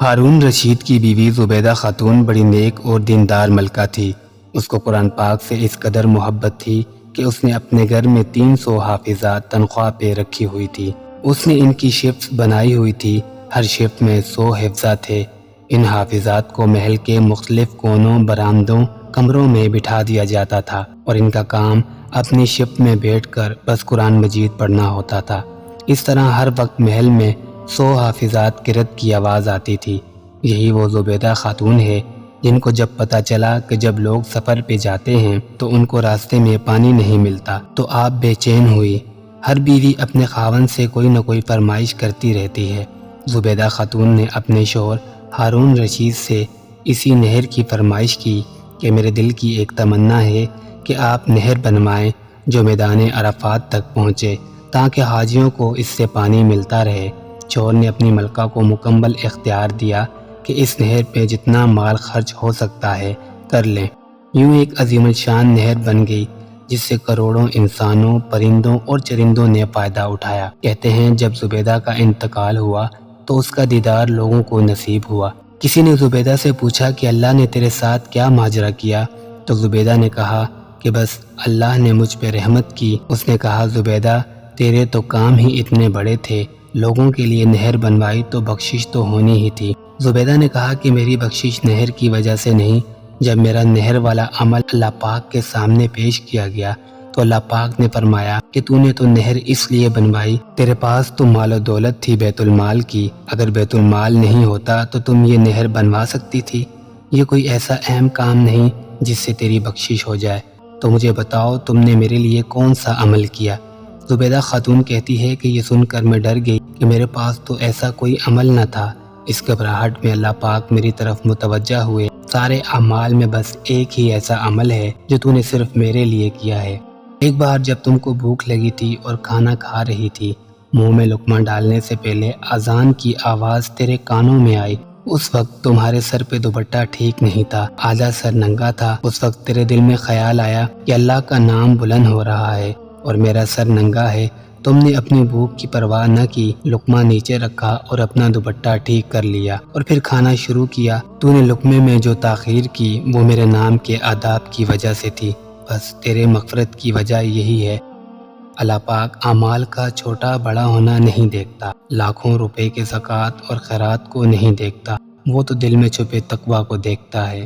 ہارون رشید کی بیوی زبیدہ خاتون بڑی نیک اور دیندار ملکہ تھی۔ اس کو قرآن پاک سے اس قدر محبت تھی کہ اس نے اپنے گھر میں 300 حافظات تنخواہ پہ رکھی ہوئی تھی۔ اس نے ان کی شفٹ بنائی ہوئی تھی، ہر شفٹ میں 100 حفظہ تھے۔ ان حافظات کو محل کے مختلف کونوں، برآمدوں، کمروں میں بٹھا دیا جاتا تھا اور ان کا کام اپنی شفٹ میں بیٹھ کر بس قرآن مجید پڑھنا ہوتا تھا۔ اس طرح ہر وقت محل میں 100 حافظات قرأت کی آواز آتی تھی۔ یہی وہ زبیدہ خاتون ہے جن کو جب پتہ چلا کہ جب لوگ سفر پہ جاتے ہیں تو ان کو راستے میں پانی نہیں ملتا تو آپ بے چین ہوئی۔ ہر بیوی اپنے خاوند سے کوئی نہ کوئی فرمائش کرتی رہتی ہے۔ زبیدہ خاتون نے اپنے شوہر ہارون رشید سے اسی نہر کی فرمائش کی کہ میرے دل کی ایک تمنا ہے کہ آپ نہر بنوائیں جو میدان عرفات تک پہنچے تاکہ حاجیوں کو اس سے پانی ملتا رہے۔ شوہر نے اپنی ملکہ کو مکمل اختیار دیا کہ اس نہر پہ جتنا مال خرچ ہو سکتا ہے کر لیں۔ یوں ایک عظیم الشان نہر بن گئی جس سے کروڑوں انسانوں، پرندوں اور چرندوں نے فائدہ اٹھایا۔ کہتے ہیں جب زبیدہ کا انتقال ہوا تو اس کا دیدار لوگوں کو نصیب ہوا۔ کسی نے زبیدہ سے پوچھا کہ اللہ نے تیرے ساتھ کیا ماجرا کیا؟ تو زبیدہ نے کہا کہ بس اللہ نے مجھ پہ رحمت کی۔ اس نے کہا زبیدہ تیرے تو کام ہی اتنے بڑے تھے، لوگوں کے لیے نہر بنوائی تو بخشش تو ہونی ہی تھی۔ زبیدہ نے کہا کہ میری بخشش نہر کی وجہ سے نہیں، جب میرا نہر والا عمل اللہ پاک کے سامنے پیش کیا گیا تو اللہ پاک نے فرمایا کہ تو نے تو نہر اس لیے بنوائی، تیرے پاس تو مال و دولت تھی بیت المال کی، اگر بیت المال نہیں ہوتا تو تم یہ نہر بنوا سکتی تھی۔ یہ کوئی ایسا اہم کام نہیں جس سے تیری بخشش ہو جائے، تو مجھے بتاؤ تم نے میرے لیے کون سا عمل کیا؟ زبیدہ خاتون کہتی ہے کہ یہ سن کر میں ڈر گئی کہ میرے پاس تو ایسا کوئی عمل نہ تھا۔ اس گھبراہٹ میں اللہ پاک میری طرف متوجہ ہوئے، سارے اعمال میں بس ایک ہی ایسا عمل ہے جو تو نے صرف میرے لیے کیا ہے۔ ایک بار جب تم کو بھوک لگی تھی اور کھانا کھا رہی تھی، منہ میں لقمہ ڈالنے سے پہلے اذان کی آواز تیرے کانوں میں آئی۔ اس وقت تمہارے سر پہ دوپٹہ ٹھیک نہیں تھا، آدھا سر ننگا تھا۔ اس وقت تیرے دل میں خیال آیا کہ اللہ کا نام بلند ہو رہا ہے اور میرا سر ننگا ہے۔ تم نے اپنی بھوک کی پرواہ نہ کی، لقمہ نیچے رکھا اور اپنا دوپٹہ ٹھیک کر لیا اور پھر کھانا شروع کیا۔ تو نے لقمے میں جو تاخیر کی وہ میرے نام کے آداب کی وجہ سے تھی، بس تیرے مغفرت کی وجہ یہی ہے۔ اللہ پاک اعمال کا چھوٹا بڑا ہونا نہیں دیکھتا، لاکھوں روپے کے زکوٰۃ اور خیرات کو نہیں دیکھتا، وہ تو دل میں چھپے تقویٰ کو دیکھتا ہے۔